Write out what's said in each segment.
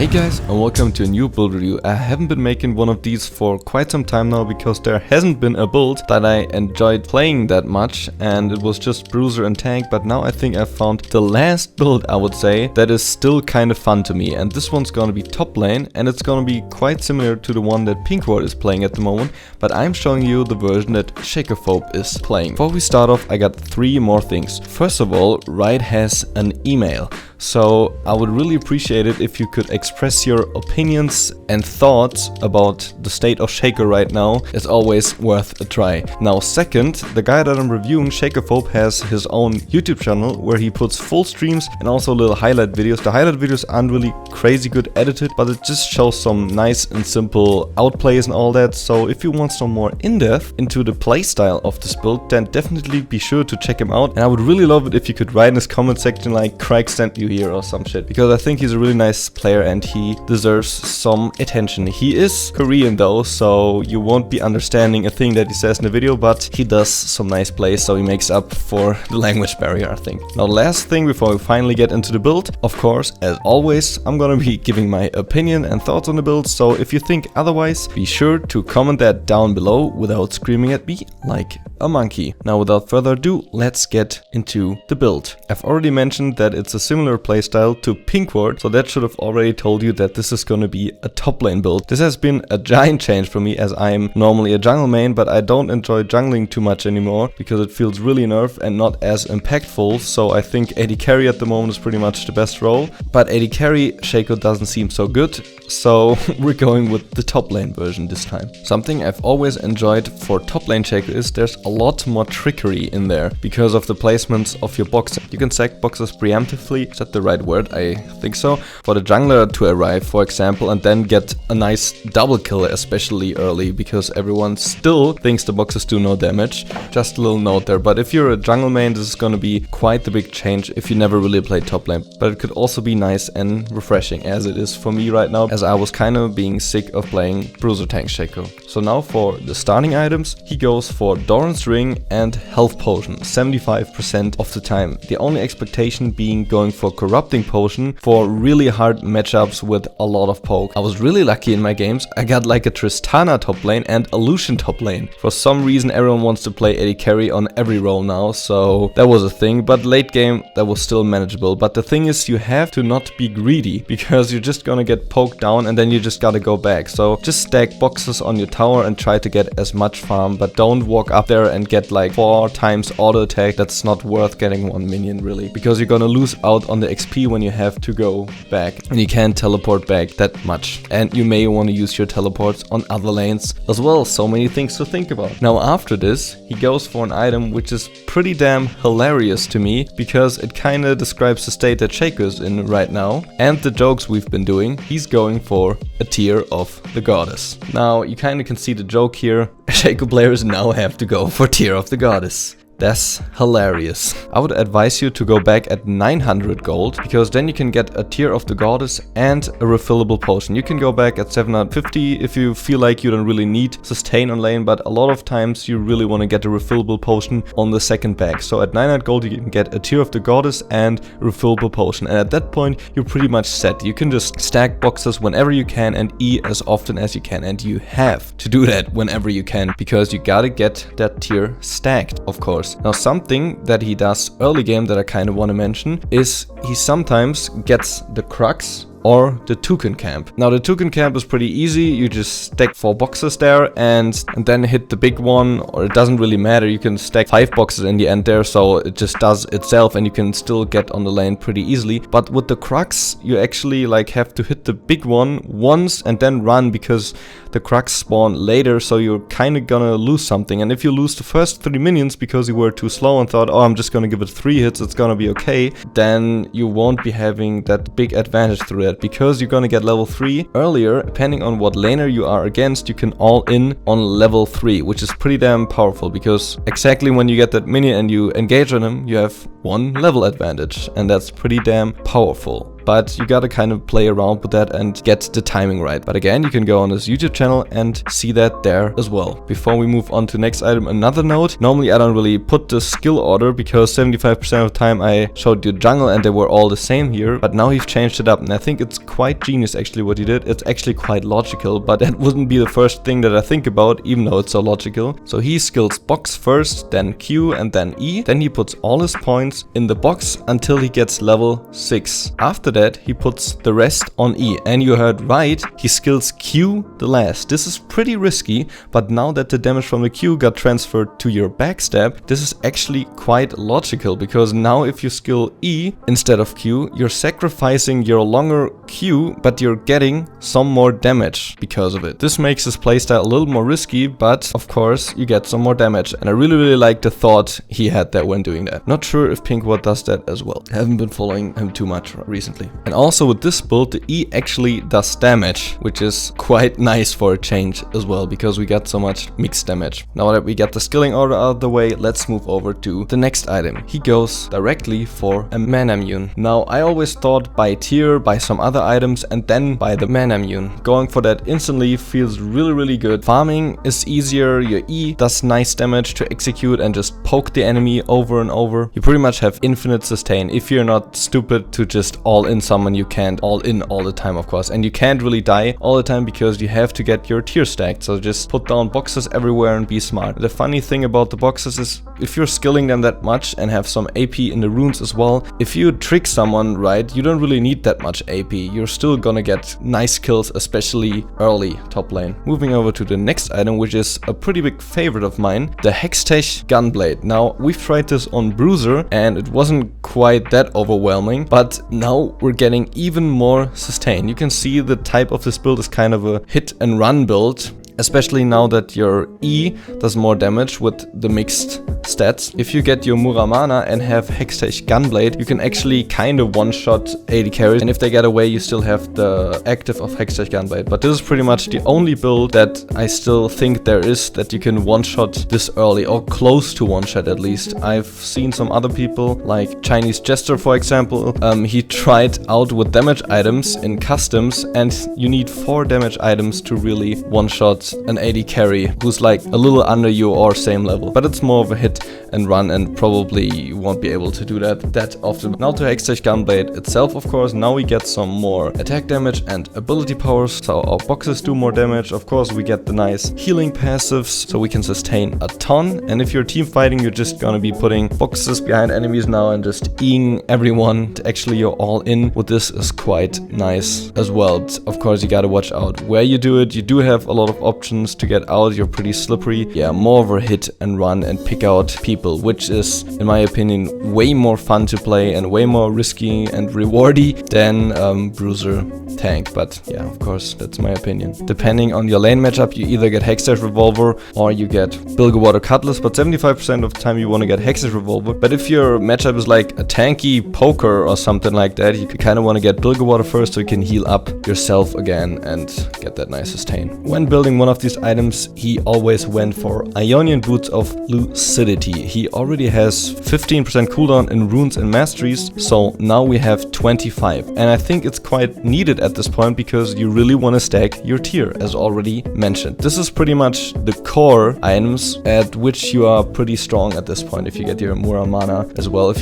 Hey guys, and welcome to a new build review. I haven't been making one of these for quite some time now because there hasn't been a build that I enjoyed playing that much, and it was just bruiser and tank. But now I think I've found the last build, I would say, that is still kind of fun to me, and this one's gonna be top lane, and it's gonna be quite similar to the one that Pinkward is playing at the moment, but I'm showing you the version that Shaco is playing. Before we start off, I got 3 more things. First of all, Riot has an email. So I would really appreciate it if you could express your opinions and thoughts about the state of Shaco right now. It's always worth a try. Now second, the guy that I'm reviewing, Shaco, has his own YouTube channel where he puts full streams and also little highlight videos. The highlight videos aren't really crazy good edited, but it just shows some nice and simple outplays and all that. So if you want some more in-depth into the playstyle of this build, then definitely be sure to check him out. And I would really love it if you could write in his comment section like Craig sent you here or some shit, because I think he's a really nice player and he deserves some attention. He is Korean though, so you won't be understanding a thing that he says in the video, but he does some nice plays, so he makes up for the language barrier, I think. Now last thing before we finally get into the build, of course, as always, I'm gonna be giving my opinion and thoughts on the build, so if you think otherwise, be sure to comment that down below without screaming at me like a monkey. Now without further ado, let's get into the build. I've already mentioned that it's a similar playstyle to Pinkward, so that should have already told you that this is gonna be a top lane build. This has been a giant change for me, as I'm normally a jungle main, but I don't enjoy jungling too much anymore because it feels really nerfed and not as impactful. So I think AD carry at the moment is pretty much the best role, but AD carry Shaco doesn't seem so good, so we're going with the top lane version this time. Something I've always enjoyed for top lane Shaco is there's a lot more trickery in there because of the placements of your boxes. You can sack boxes preemptively, is that the right word? I think so. For the jungler to arrive, for example, and then get a nice double kill, especially early, because everyone still thinks the boxes do no damage. Just a little note there. But if you're a jungle main, this is gonna be quite the big change if you never really played top lane. But it could also be nice and refreshing, as it is for me right now, as I was kind of being sick of playing bruiser tank Shaco. So now for the starting items, he goes for Doran's Ring and Health Potion 75% of the time. The only expectation being going for Corrupting Potion for really hard matchups with a lot of poke. I was really lucky in my games. I got like a Tristana top lane and a Lucian top lane. For some reason everyone wants to play AD carry on every role now, so that was a thing, but late game that was still manageable. But the thing is, you have to not be greedy, because you're just gonna get poked down and then you just gotta go back. So just stack boxes on your tower and try to get as much farm, but don't walk up there and get like 4 times auto attack. That's not worth getting 1 minion really, because you're gonna lose out on the XP when you have to go back, and you can't teleport back that much, and you may want to use your teleports on other lanes as well. So many things to think about. Now after this, he goes for an item which is pretty damn hilarious to me, because it kind of describes the state that Shaco is in right now and the jokes we've been doing. He's going for a Tear of the Goddess. Now you kind of can see the joke here. Shaco players now have to go for Tear of the Goddess. That's hilarious. I would advise you to go back at 900 gold, because then you can get a Tear of the Goddess and a refillable potion. You can go back at 750 if you feel like you don't really need sustain on lane, but a lot of times you really want to get a refillable potion on the second bag. So at 900 gold you can get a Tear of the Goddess and a refillable potion, and at that point you're pretty much set. You can just stack boxes whenever you can and E as often as you can, and you have to do that whenever you can, because you gotta get that tier stacked, of course. Now something that he does early game that I kind of want to mention is he sometimes gets the Crux or the Toucan Camp. Now the Toucan Camp is pretty easy. You just stack 4 boxes there and then hit the big one, or it doesn't really matter. You can stack 5 boxes in the end there, so it just does itself and you can still get on the lane pretty easily. But with the Crux, you actually like have to hit the big one once and then run, because the Crux spawn later, so you're kind of gonna lose something. And if you lose the first 3 minions because you were too slow and thought, oh, I'm just gonna give it 3 hits, it's gonna be okay, then you won't be having that big advantage through that, because you're gonna get level 3 earlier. Depending on what laner you are against, you can all in on level 3, which is pretty damn powerful, because exactly when you get that minion and you engage on him, you have 1 level advantage, and that's pretty damn powerful. but you gotta kind of play around with that and get the timing right. But again, you can go on his YouTube channel and see that there as well. Before we move on to the next item, another note. Normally I don't really put the skill order because 75% of the time I showed you jungle and they were all the same here, but now he's changed it up, and I think it's quite genius actually what he did. It's actually quite logical, but that wouldn't be the first thing that I think about, even though it's so logical. So he skills box first, then Q, and then E. Then he puts all his points in the box until he gets level 6. After that, he puts the rest on E. And you heard right, he skills Q the last. This is pretty risky, but now that the damage from the Q got transferred to your backstab, this is actually quite logical, because now if you skill E instead of Q, you're sacrificing your longer Q, but you're getting some more damage because of it. This makes his playstyle a little more risky, but of course you get some more damage, and I really like the thought he had there when doing that. Not sure if Pinkward does that as well. I haven't been following him too much recently. And also with this build, the E actually does damage, which is quite nice for a change as well, because we got so much mixed damage. Now that we got the skilling order out of the way, let's move over to the next item. He goes directly for a mana immune. Now I always thought by tier, by some other items, and then by the mana immune. Going for that instantly feels really good. Farming is easier, your E does nice damage to execute and just poke the enemy over and over. You pretty much have infinite sustain if you're not stupid to just all in summon. You can't all in all the time, of course, and you can't really die all the time because you have to get your tier stacked. So just put down boxes everywhere and be smart. The funny thing about the boxes is if you're skilling them that much and have some AP in the runes as well, if you trick someone right, you don't really need that much AP. You're still gonna get nice kills, especially early top lane. Moving over to the next item, which is a pretty big favorite of mine, the Hextech Gunblade. Now we've tried this on Bruiser and it wasn't quite that overwhelming, but now we're getting even more sustain. You can see the type of this build is kind of a hit and run build, especially now that your E does more damage with the mixed stats. If you get your Muramana and have Hextech Gunblade, you can actually kind of one-shot AD carries, and if they get away, you still have the active of Hextech Gunblade. But this is pretty much the only build that I still think there is that you can one-shot this early, or close to one-shot at least. I've seen some other people, like Chinese Jester for example, he tried out with damage items in customs, and you need 4 damage items to really one-shot an AD carry who's like a little under you or same level. But it's more of a hit and run, and probably you won't be able to do that often. Now to Hextech Gunblade itself, of course, now we get some more attack damage and ability powers, so our boxes do more damage. Of course, we get the nice healing passives, so we can sustain a ton. And if you're team fighting, you're just gonna be putting boxes behind enemies now and just eating everyone. Actually, you're all in with this is quite nice as well. Of course, you gotta watch out where you do it. You do have a lot of options to get out. You're pretty slippery. Yeah, more of a hit and run and pick out people, which is, in my opinion, way more fun to play and way more risky and rewardy than Bruiser tank. But yeah, of course, that's my opinion. Depending on your lane matchup, you either get Hextech Revolver or you get Bilgewater Cutlass, but 75% of the time you want to get Hextech Revolver. But if your matchup is like a tanky poker or something like that, you kind of want to get Bilgewater first so you can heal up yourself again and get that nice sustain. When building one of these items, he always went for Ionian Boots of Lucidity. He already has 15% cooldown in runes and masteries, so now we have 25. And I think it's quite needed at this point because you really want to stack your tier, as already mentioned. This is pretty much the core items at which you are pretty strong at this point if you get your Muramana as well.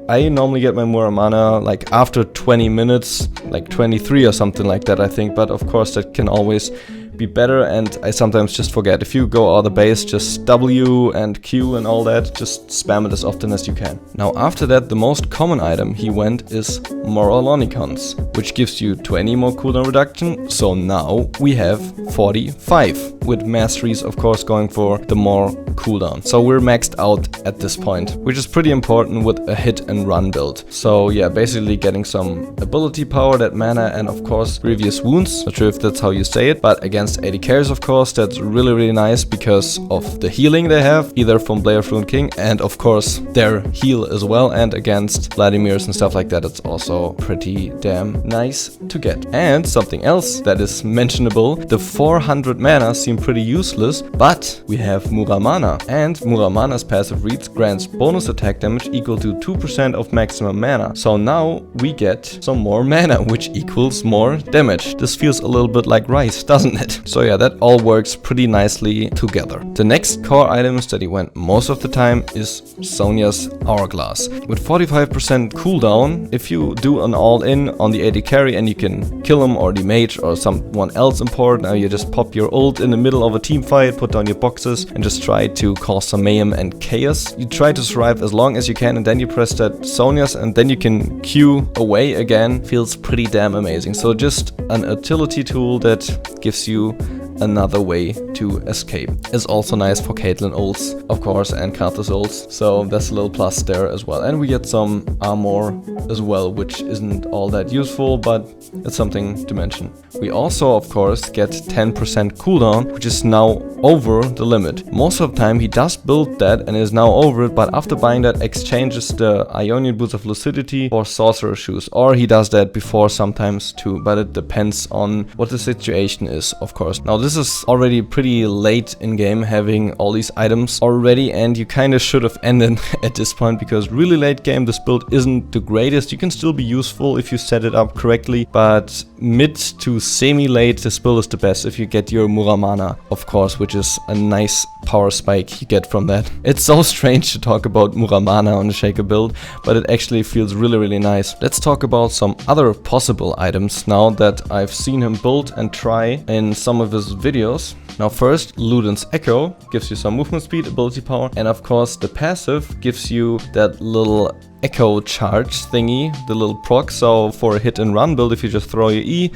I normally get my Muramana like after 20 minutes, like 23 or something like that, I think, but of course that can always be better, and I sometimes just forget. If you go out of the base, just W and Q and all that, just spam it as often as you can. Now after that, the most common item he went is Moralonicons, which gives you 20 more cooldown reduction, so now we have 45, with Masteries of course going for the more cooldown. So we're maxed out at this point, which is pretty important with a hit and run build. So yeah, basically getting some ability power, that mana, and of course previous wounds. Not sure if that's how you say it, but against against AD carries, of course, that's really nice because of the healing they have, either from Blair Fluent King and of course their heal as well, and against Vladimirs and stuff like that, it's also pretty damn nice to get. And something else that is mentionable, the 400 mana seem pretty useless, but we have Muramana, and Muramana's passive reads grants bonus attack damage equal to 2% of maximum mana. So now we get some more mana, which equals more damage. This feels a little bit like rice, doesn't it? So yeah, that all works pretty nicely together. The next core items that he went most of the time is Sonja's Hourglass. With 45% cooldown, if you do an all-in on the AD carry and you can kill him or the mage or someone else important, now you just pop your ult in the middle of a team fight, put down your boxes and just try to cause some mayhem and chaos. You try to survive as long as you can, and then you press that Sonja's and then you can queue away again. Feels pretty damn amazing. So just an utility tool that gives you another way to escape. Is also nice for Caitlyn ults, of course, and Karthus ults, so that's a little plus there as well. And we get some armor as well, which isn't all that useful, but it's something to mention. We also, of course, get 10% cooldown, which is now over the limit. Most of the time he does build that and is now over it, but after buying that exchanges the Ionian Boots of Lucidity for Sorcerer Shoes, or he does that before sometimes too, but it depends on what the situation is, of course. Now this is already pretty late in game, having all these items already, and you kind of should have ended at this point, because really late game this build isn't the greatest. You can still be useful if you set it up correctly, but mid to semi-late this build is the best if you get your Muramana, of course, which is a nice power spike you get from that. It's so strange to talk about Muramana on the Shaco build, but it actually feels really nice. Let's talk about some other possible items now that I've seen him build and try in some of his videos. Now first, Luden's Echo gives you some movement speed, ability power, and of course the passive gives you that little echo charge thingy, the little proc. So for a hit and run build, if you just throw your E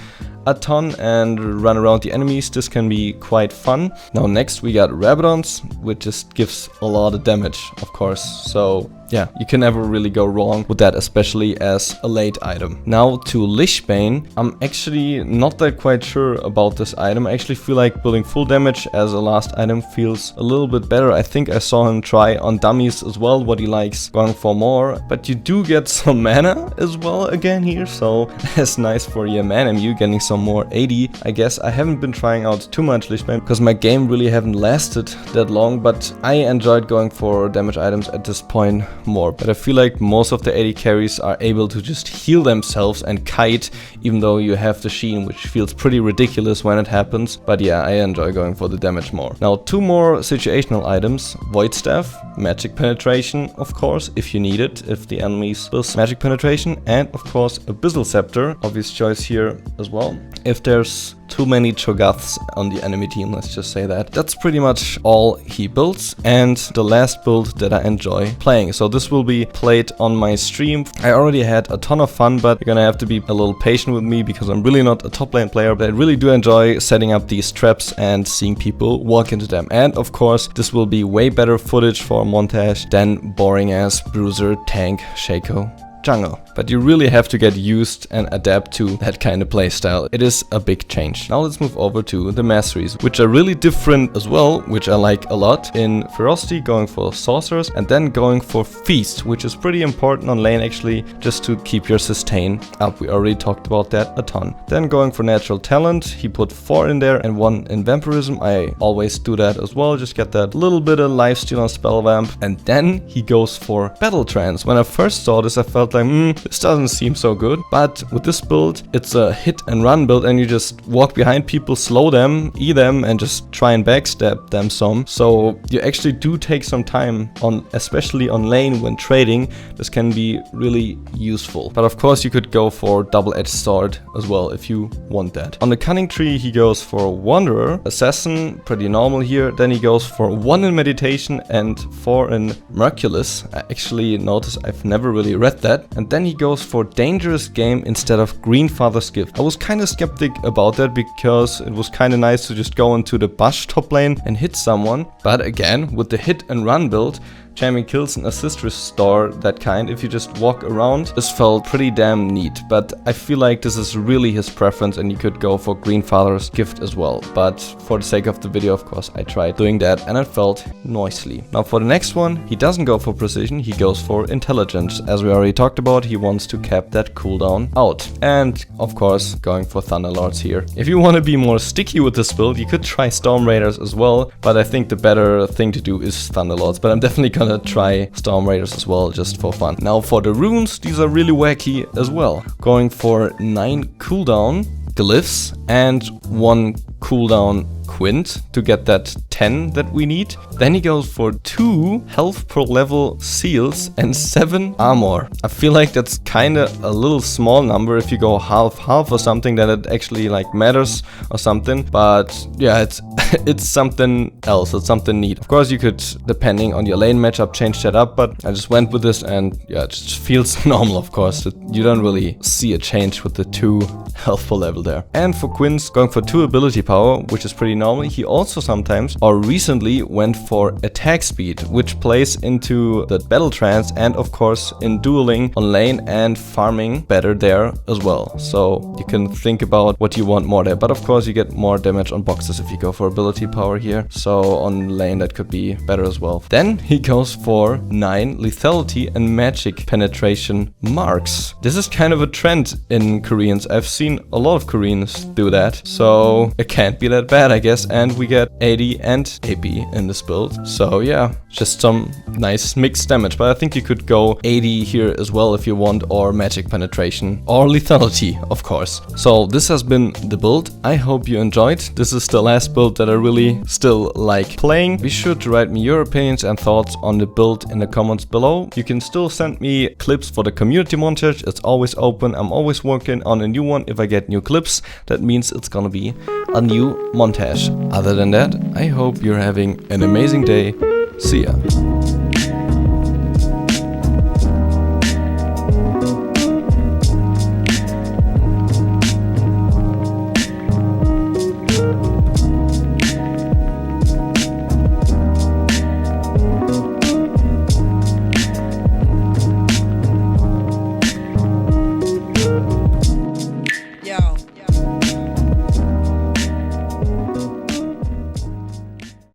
a ton and run around the enemies, this can be quite fun. Now next we got Rabadons, which just gives a lot of damage, of course. So yeah, you can never really go wrong with that, especially as a late item. Now to Lishbane, I'm actually not that quite sure about this item. I actually feel like building full damage as a last item feels a little bit better. I think I saw him try on dummies as well, what he likes, going for more. But you do get some mana as well again here, so that's nice for your mana. You getting some more AD. I guess I haven't been trying out too much Lishbane because my game really haven't lasted that long, but I enjoyed going for damage items at this point more. But I feel like most of the AD carries are able to just heal themselves and kite, even though you have the Sheen, which feels pretty ridiculous when it happens. But yeah, I enjoy going for the damage more. Now 2 more situational items. Void Staff, Magic Penetration, of course, if you need it, if the enemies build Magic Penetration, and of course Abyssal Scepter, obvious choice here as well. If there's too many Cho'Gaths on the enemy team, let's just say that. That's pretty much all he builds, and the last build that I enjoy playing. So this will be played on my stream. I already had a ton of fun, but you're gonna have to be a little patient with me because I'm really not a top lane player, but I really do enjoy setting up these traps and seeing people walk into them. And of course, this will be way better footage for a montage than boring ass Bruiser, Tank, Shaco, Jungle. But you really have to get used and adapt to that kind of playstyle. It is a big change. Now let's move over to the Masteries, which are really different as well, which I like a lot. In Ferocity, going for Sorcerers, and then going for Feast, which is pretty important on lane actually, just to keep your sustain up. We already talked about that a ton. Then going for Natural Talent, he put 4 in there and 1 in Vampirism. I always do that as well, just get that little bit of lifesteal on Spell Vamp. And then he goes for Battle Trance. When I first saw this, I felt like, this doesn't seem so good. But with this build, it's a hit and run build, and you just walk behind people, slow them, E them, and just try and backstab them some. So you actually do take some time on, especially on lane when trading. This can be really useful. But of course you could go for Double-Edged Sword as well if you want that. On the Cunning Tree he goes for Wanderer, Assassin, pretty normal here. Then he goes for 1 in Meditation and 4 in Miraculous. I actually noticed I've never really read that. And then he goes for Dangerous Game instead of Greenfather's Gift. I was kind of skeptic about that because it was kind of nice to just go into the bush top lane and hit someone. But again, with the hit and run build, jamming kills and assist restore, that kind, if you just walk around. This felt pretty damn neat, but I feel like this is really his preference and you could go for Greenfather's gift as well. But for the sake of the video, of course, I tried doing that and it felt nicely. Now for the next one, he doesn't go for precision, he goes for intelligence. As we already talked about, he wants to cap that cooldown out. And of course, going for Thunderlords here. If you want to be more sticky with this build, you could try Storm Raiders as well, but I think the better thing to do is Thunderlords. But I'm definitely gonna try Storm Raiders as well, just for fun. Now for the runes, these are really wacky as well. Going for 9 cooldown glyphs and 1 cooldown quint to get that 10 that we need. Then he goes for 2 health per level seals and 7 armor. I feel like that's kind of a little small number. If you go half or something, then it actually like matters or something. But yeah, it's it's something else. It's something neat. Of course, you could, depending on your lane matchup, change that up. But I just went with this and yeah, it just feels normal. Of course, you don't really see a change with the 2 health per level there. And for quints, going for 2 ability power, which is pretty normal. He also sometimes or recently went for attack speed, which plays into the battle trance and of course in dueling on lane and farming better there as well. So you can think about what you want more there, but of course you get more damage on boxes if you go for ability power here. So on lane that could be better as well. Then he goes for 9 lethality and magic penetration marks. This is kind of a trend in Koreans. I've seen a lot of Koreans do that, so it can't be that bad, I guess. And we get 80 and AP in this build. So yeah, just some nice mixed damage. But I think you could go 80 here as well if you want, or magic penetration, or lethality, of course. So this has been the build. I hope you enjoyed. This is the last build that I really still like playing. Be sure to write me your opinions and thoughts on the build in the comments below. You can still send me clips for the community montage. It's always open. I'm always working on a new one. If I get new clips, that means it's gonna be a new montage. Other than that, I hope you're having an amazing day. See ya.